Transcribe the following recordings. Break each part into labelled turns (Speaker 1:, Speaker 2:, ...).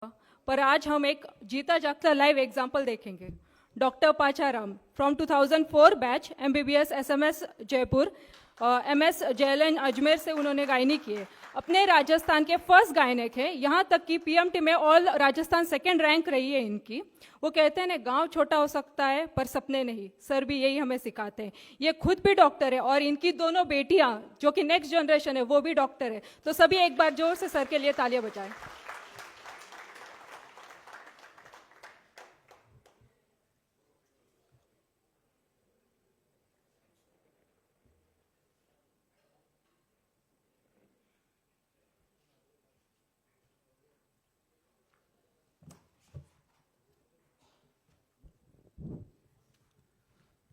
Speaker 1: पर आज हम एक जीता जागता लाइव एग्जाम्पल देखेंगे। Doctor Pacharam from 2004 batch MBBS SMS Jaipur, MS JLN Ajmer से उन्होंने गायनी की है। अपने राजस्थान के फर्स्ट गायनिक है, यहाँ तक कि PMT में ऑल राजस्थान सेकंड रैंक रही है इनकी। वो कहते हैं ना, गांव छोटा हो सकता है पर सपने नहीं। सर भी यही हमें सिखाते हैं। ये खुद भी डॉक्टर है और इनकी दोनों बेटियां जो कि नेक्स्ट जनरेशन है वो भी डॉक्टर है। तो सभी एक बार जोर से सर के लिए तालियां बजाएं।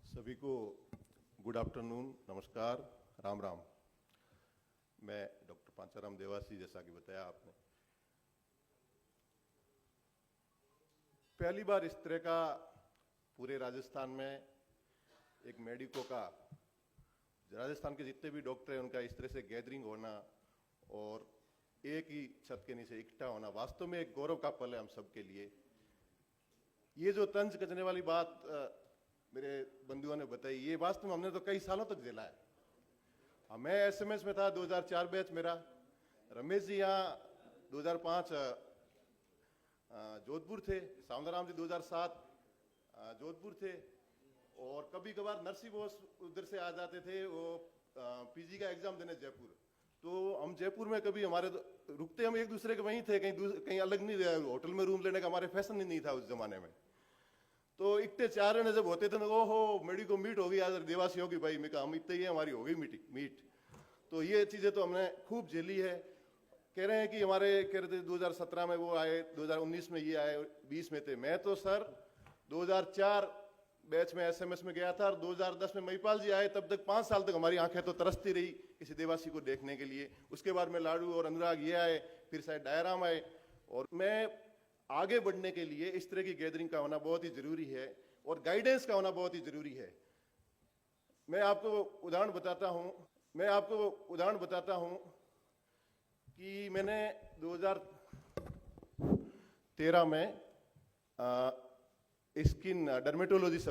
Speaker 2: सभी को गुड आफ्टरनून, नमस्कार, राम राम। मैं डॉक्टर पाचाराम देवासी, जैसा कि बताया आपने, पहली बार इस तरह का पूरे राजस्थान में एक मेडिको का, राजस्थान के जितने भी डॉक्टर हैं उनका इस तरह से गैदरिंग होना और एक ही छत के नीचे इकट्ठा होना वास्तव में एक गौरव का पल है हम सबके लिए। ये जो तंज कसने वाली बात मेरे बंधुओं ने बताई, ये वास्तव में हमने तो कई सालों तक झेला है। मैं SMS में था 2004 बैच मेरा, रमेश जी यहाँ 2005 जोधपुर थे, सावंतराम जी 2007 जोधपुर थे, और कभी कभार नरसी बोस उधर से आ जाते थे वो PG का एग्जाम देने जयपुर। तो हम जयपुर में कभी हमारे रुकते हम एक दूसरे के वहीं थे, कहीं अलग नहीं, होटल में रूम लेने का हमारे फैशन ही नहीं था उस जमाने में। तो इतने चार जने जब होते थे ना, ओहो मेडिको मीट होगी आज देवासी होगी भाई, मैं कहा हम इतने ही है, हमारी होगी मीट। तो ये चीजें तो हमने खूब झेली है। कह रहे हैं कि हमारे कह रहे थे 2017 में वो आए, 2019 में ये आए, 20 में थे। मैं तो सर 2004 बैच में SMS में गया था और 2010 में महिपाल जी आए, तब तक 5 साल तक हमारी आंखें तो तरसती रही किसी देवासी को देखने के लिए। उसके बाद में लाडू और अनुराग ये आए, फिर शायद डायराम आए। और मैं आगे बढ़ने के लिए इस तरह की गैदरिंग का होना बहुत ही जरूरी है और गाइडेंस का होना बहुत ही जरूरी है। मैं आपको उदाहरण बताता हूं कि मैंने 2013 में skin dermatology as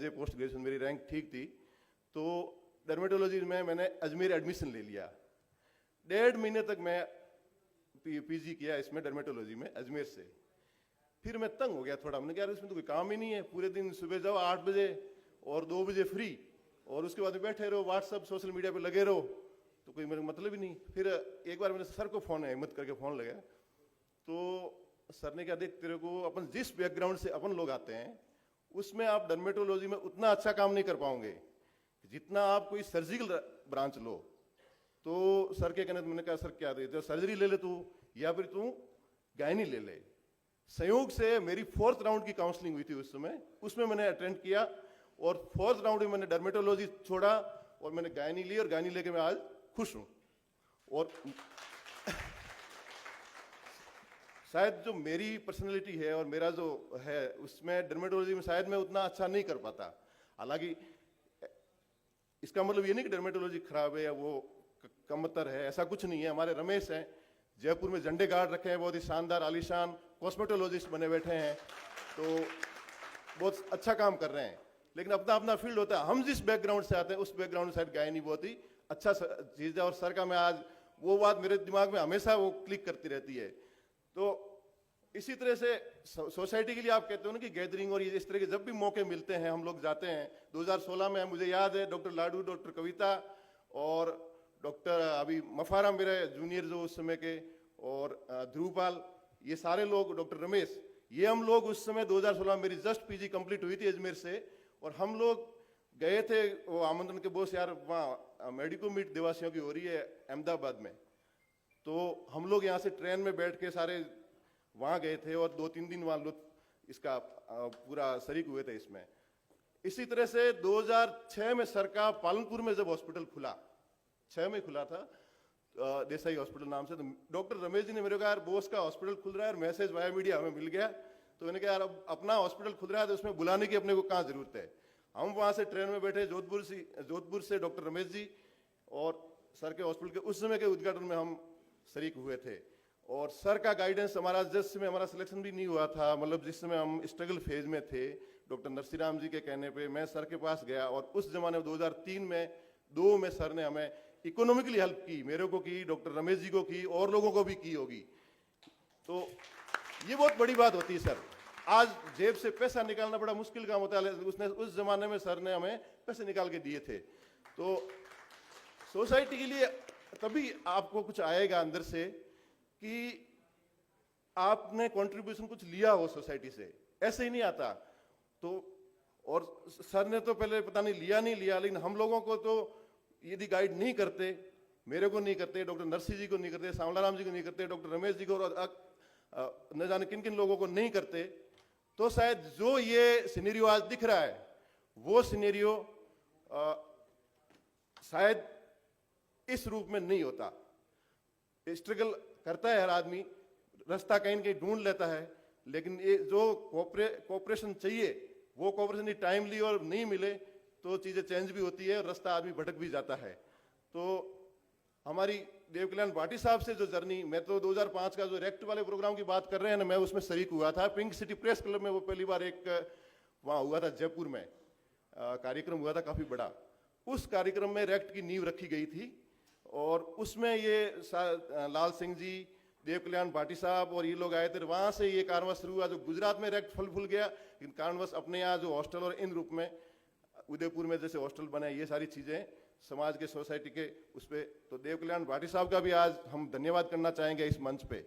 Speaker 2: a post graduation मेरी रैंक ठीक थी, तो डर्मेटोलॉजी में मैंने अजमेर एडमिशन ले लिया। 1.5 महीने तक मैं PG किया इसमें डर्मेटोलॉजी में अजमेर से। फिर मैं तंग हो गया थोड़ा, मैंने कहा इसमें तो कोई काम ही नहीं है, पूरे दिन सुबह जाओ 8 बजे और 2 बजे फ्री, और उसके बाद बैठे रहो व्हाट्सएप सोशल मीडिया पे लगे रहो, तो कोई मेरा मतलब ही नहीं। फिर एक बार मैंने सर को फोन हिम्मत करके फोन लगाया, तो सर ने क्या, देख तेरे को अपन जिस बैकग्राउंड से अपन लोग आते हैं उसमें आप डर्मेटोलॉजी में उतना अच्छा काम नहीं कर पाओगे जितना आप कोई सर्जिकल ब्रांच लो। तो सर के कहने, मैंने कहा सर क्या दे, तो सर्जरी ले ले तू या फिर तू गायनी ले ले। संयोग से मेरी 4th राउंड की काउंसलिंग हुई थी उस समय, उसमें मैंने अटेंड किया और 4th राउंड में मैंने डर्मेटोलॉजी छोड़ा और मैंने गायनी ली, और गायनी लेके मैं आज खुश हूं। और शायद जो मेरी पर्सनैलिटी है और मेरा जो है उसमें डर्मेटोलॉजी में शायद मैं उतना अच्छा नहीं कर पाता। हालांकि इसका मतलब ये नहीं कि डर्मेटोलॉजी खराब है या वो कमतर है, ऐसा कुछ नहीं है। हमारे रमेश हैं, जयपुर में झंडे गाड़ रखे हैं, बहुत ही शानदार आलीशान कॉस्मेटोलॉजिस्ट बने बैठे हैं, तो बहुत अच्छा काम कर रहे हैं। लेकिन अपना अपना फील्ड होता है। हम जिस बैकग्राउंड से आते हैं उस बैकग्राउंड में शायद गायनी बहुत ही अच्छा चीज है, और सर का मैं आज वो बात मेरे दिमाग में हमेशा वो क्लिक करती रहती है। तो इसी तरह से सोसाइटी के लिए आप कहते हो ना कि गैदरिंग, और ये इस तरह के जब भी मौके मिलते हैं हम लोग जाते हैं। 2016 में मुझे याद है डॉक्टर लाडू, डॉक्टर कविता और डॉक्टर अभी मफारा मेरे जूनियर जो उस समय के, और ध्रुवपाल, ये सारे लोग, डॉक्टर रमेश, ये हम लोग उस समय 2016 में मेरी जस्ट PG कंप्लीट हुई थी अजमेर से, और हम लोग गए थे वो आमंत्रण के बोस, यार वहाँ मेडिको मीट देवासियों की हो रही है अहमदाबाद में। तो हम लोग यहाँ से ट्रेन में बैठ के सारे वहाँ गए थे और 2-3 दिन वहाँ लोग इसका पूरा शरीक हुए थे इसमें। इसी तरह से 2006 में सर का पालनपुर में जब हॉस्पिटल खुला, 6 में खुला था देसाई हॉस्पिटल नाम से, तो डॉक्टर रमेश जी ने मेरे को, यार बोस का हॉस्पिटल खुल रहा है, और मैसेज वाया मीडिया हमें मिल गया, तो मैंने कहा यार अब अपना हॉस्पिटल खुल रहा है तो उसमें बुलाने की अपने को कहाँ जरूरत है। हम वहाँ से ट्रेन में बैठे जोधपुर से डॉक्टर रमेश जी और सर के हॉस्पिटल के उस समय के उद्घाटन में हम शरीक हुए थे। और सर का गाइडेंस हमारा, जिस समय हमारा सिलेक्शन भी नहीं हुआ था, मतलब जिस समय हम स्ट्रगल फेज में थे, डॉक्टर नरसिंह जी के कहने पे मैं सर के पास गया और उस जमाने में 2003 में 2 में सर ने हमें इकोनॉमिकली हेल्प की, मेरे को की, डॉक्टर रमेश जी को की, और लोगों को भी की होगी। तो ये बहुत बड़ी बात होती है सर। आज जेब से पैसा निकालना बड़ा मुश्किल काम होता है, उसने उस जमाने में सर ने हमें पैसे निकाल के दिए थे। तो सोसाइटी के लिए तभी आपको कुछ आएगा अंदर से कि आपने कंट्रीब्यूशन कुछ लिया हो सोसाइटी से, ऐसे ही नहीं आता। तो और सर ने तो पहले पता नहीं लिया नहीं लिया, लेकिन हम लोगों को तो यदि गाइड नहीं करते, मेरे को नहीं करते, डॉक्टर नरसिंह जी को नहीं करते, सांवलाराम जी को नहीं करते, डॉक्टर रमेश जी को और न जाने किन किन लोगों को नहीं करते, तो शायद जो ये सिनेरियो आज दिख रहा है वो सिनेरियो शायद इस रूप में नहीं होता। स्ट्रगल करता है हर आदमी, रास्ता कहीं न कहीं ढूंढ लेता है, लेकिन ये जो कोऑपरेशन चाहिए वो कोऑपरेशन टाइमली और नहीं मिले तो चीजें चेंज भी होती है और रास्ता आदमी भटक भी जाता है। तो हमारी देव कल्याण भाटी साहब से जो जर्नी, मैं तो 2005 का जो रेक्ट वाले प्रोग्राम की बात कर रहे हैं ना, मैं उसमें शरीक हुआ था। पिंक सिटी प्रेस क्लब में वो पहली बार एक वहां हुआ था, जयपुर में कार्यक्रम हुआ था काफी बड़ा। उस कार्यक्रम में रेक्ट की नींव रखी गई थी और उसमें ये लाल सिंह जी, देव कल्याण भाटी साहब और ये लोग आए थे। वहां से ये कारणवश शुरू हुआ। जो गुजरात में रेक्ट फल फूल गया, लेकिन कारणवश अपने यहाँ जो हॉस्टल और इन रूप में उदयपुर में जैसे हॉस्टल बने, ये सारी चीजें समाज के सोसाइटी के उस पे, तो देव कल्याण भाटी साहब का भी आज हम धन्यवाद करना चाहेंगे इस मंच पे।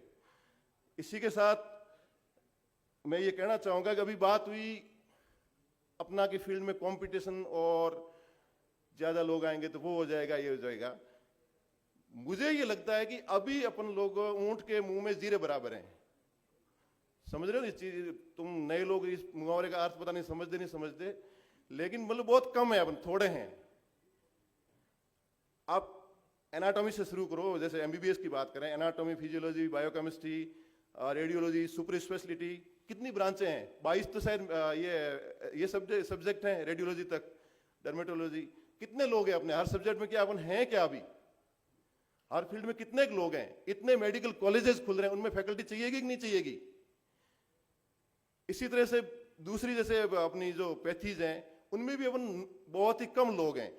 Speaker 2: इसी के साथ मैं ये कहना चाहूंगा कि अभी बात हुई अपना की फील्ड में कंपटीशन और ज्यादा लोग आएंगे तो वो हो जाएगा, ये हो जाएगा। मुझे ये लगता है कि अभी अपन लोग ऊंट के मुंह में जीरे बराबर हैं। समझ रहे हो इस चीज? तुम नए लोग इस मुहावरे का अर्थ पता नहीं समझते नहीं समझते, लेकिन मतलब बहुत कम है, अपन थोड़े हैं। आप एनाटॉमी से शुरू करो, जैसे एमबीबीएस की बात करें, anatomy, physiology, biochemistry, radiology, super speciality, कितनी ब्रांचें हैं? 22 तो शायद ये सब्जेक्ट हैं रेडियोलॉजी तक, डर्मेटोलॉजी। कितने लोग हैं अपने हर सब्जेक्ट में? क्या अपन हैं क्या? अभी हर फील्ड में कितने लोग हैं? इतने मेडिकल कॉलेजेस खुल रहे हैं, उनमें फैकल्टी चाहिएगी कि नहीं चाहिएगी? इसी तरह से दूसरी जैसे अपनी जो पैथीज हैं, उनमें भी अपन बहुत ही कम लोग हैं।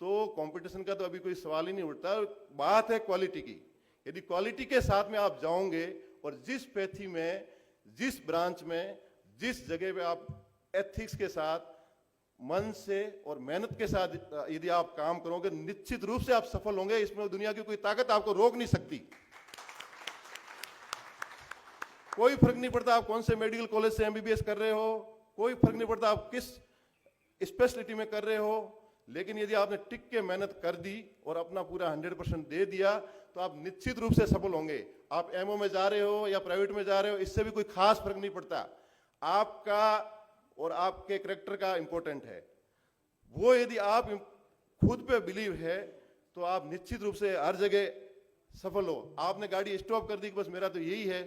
Speaker 2: तो कंपटीशन का तो अभी कोई सवाल ही नहीं उठता। बात है क्वालिटी की। यदि क्वालिटी के साथ में आप जाओगे और जिस पैथी में, जिस ब्रांच में, जिस जगह पे आप एथिक्स के साथ, मन से और मेहनत के साथ यदि आप काम करोगे, निश्चित रूप से आप सफल होंगे। इसमें दुनिया की कोई ताकत आपको रोक नहीं सकती। कोई फर्क नहीं पड़ता आप कौन से मेडिकल कॉलेज से एमबीबीएस कर रहे हो, कोई फर्क नहीं पड़ता आप किस स्पेशलिटी में कर रहे हो, लेकिन यदि आपने टिक के मेहनत कर दी और अपना पूरा 100% दे दिया तो आप निश्चित रूप से सफल होंगे। आप एमओ में जा रहे हो या प्राइवेट में जा रहे हो, इससे भी कोई खास फर्क नहीं पड़ता। आपका और आपके कैरेक्टर का इंपॉर्टेंट है। वो यदि आप खुद पे बिलीव है तो आप निश्चित रूप से हर जगह सफल हो। आपने गाड़ी स्टॉप कर दी कि बस मेरा तो यही है,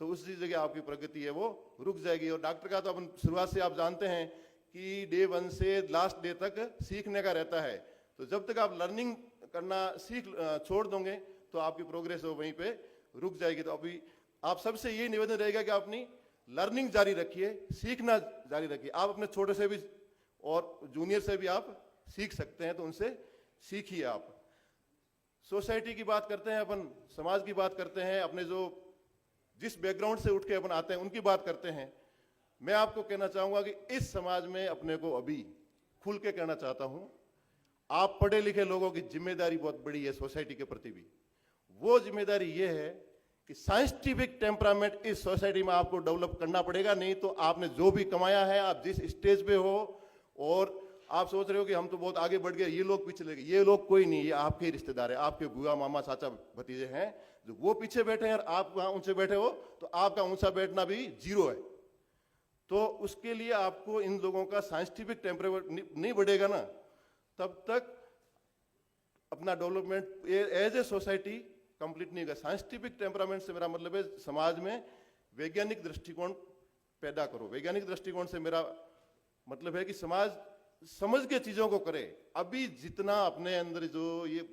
Speaker 2: तो उसी जगह आपकी प्रगति है वो रुक जाएगी। और डॉक्टर का तो अपन शुरुआत से आप जानते हैं कि डे 1 से लास्ट डे तक सीखने का रहता है। तो जब तक आप लर्निंग करना छोड़ दोगे तो आपकी प्रोग्रेस वो वहीं पे रुक जाएगी। तो अभी आप सबसे यही निवेदन रहेगा कि आप अपनी लर्निंग जारी रखिए, सीखना जारी रखिए। आप अपने छोटे से भी और जूनियर से भी आप सीख सकते हैं, तो उनसे सीखिए। आप सोसाइटी की बात करते हैं, अपन समाज की बात करते हैं, अपने जो जिस बैकग्राउंड से उठ के अपन आते हैं उनकी बात करते हैं। मैं आपको कहना चाहूंगा कि इस समाज में अपने को अभी खुल के कहना चाहता हूं, आप पढ़े लिखे लोगों की जिम्मेदारी बहुत बड़ी है सोसाइटी के प्रति भी। वो जिम्मेदारी ये है कि साइंटिफिक टेम्परामेंट इस सोसाइटी में आपको डेवलप करना पड़ेगा। नहीं तो आपने जो भी कमाया है, आप जिस स्टेज पे हो और आप सोच रहे हो कि हम तो बहुत आगे बढ़ गए, ये लोग पीछे लगे, ये लोग कोई नहीं, ये आपके ही रिश्तेदार है, आपके बुआ, मामा, चाचा, भतीजे हैं। जो वो पीछे बैठे हैं और आप वहां ऊंचे बैठे हो, तो आपका ऊंचा बैठना भी जीरो है। तो उसके लिए आपको इन लोगों का साइंटिफिक टेम्परामेंट नहीं बढ़ेगा ना, तब तक अपना development as a society complete नहीं होगा। साइंटिफिक टेम्परामेंट से मेरा मतलब है समाज में वैज्ञानिक दृष्टिकोण पैदा करो। वैज्ञानिक दृष्टिकोण से मेरा मतलब है कि समाज समझ के चीजों को करे। अभी जितना अपने अंदर जो ये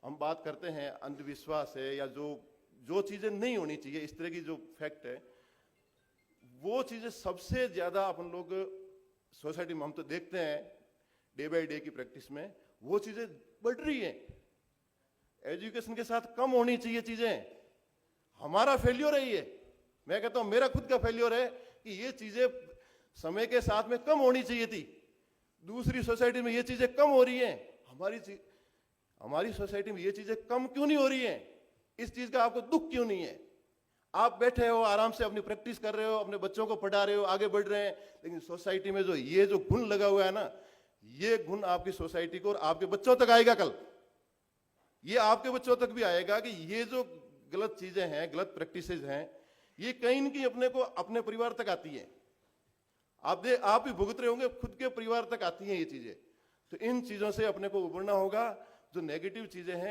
Speaker 2: हम बात करते हैं अंधविश्वास है या जो जो चीजें नहीं होनी चाहिए, इस तरह की जो फैक्ट है, वो चीजें सबसे ज्यादा अपन लोग सोसाइटी में हम तो देखते हैं डे बाय डे की प्रैक्टिस में, वो चीजें बढ़ रही हैं। एजुकेशन के साथ कम होनी चाहिए चीजें, हमारा फेल्योर है ये। मैं कहता हूं मेरा खुद का फेल्योर है कि ये चीजें समय के साथ में कम होनी चाहिए थी। दूसरी सोसाइटी में ये चीजें कम हो रही हैं, हमारी सोसाइटी में ये चीजें कम क्यों नहीं हो रही हैं? इस चीज का आपको दुख क्यों नहीं है? आप बैठे हो आराम से अपनी प्रैक्टिस कर रहे हो, अपने बच्चों को पढ़ा रहे हो, आगे बढ़ रहे हैं, लेकिन सोसाइटी में जो ये जो गुण लगा हुआ है ना, ये गुण आपकी सोसाइटी को और आपके बच्चों तक आएगा। कल ये आपके बच्चों तक भी आएगा कि ये जो गलत चीजें हैं, गलत प्रैक्टिसेस हैं, ये कहीं न कहीं अपने को अपने परिवार तक आती है। आप भी भुगत रहे होंगे, खुद के परिवार तक आती हैं ये चीजें। तो इन चीजों से अपने को उबरना होगा। जो नेगेटिव चीजें हैं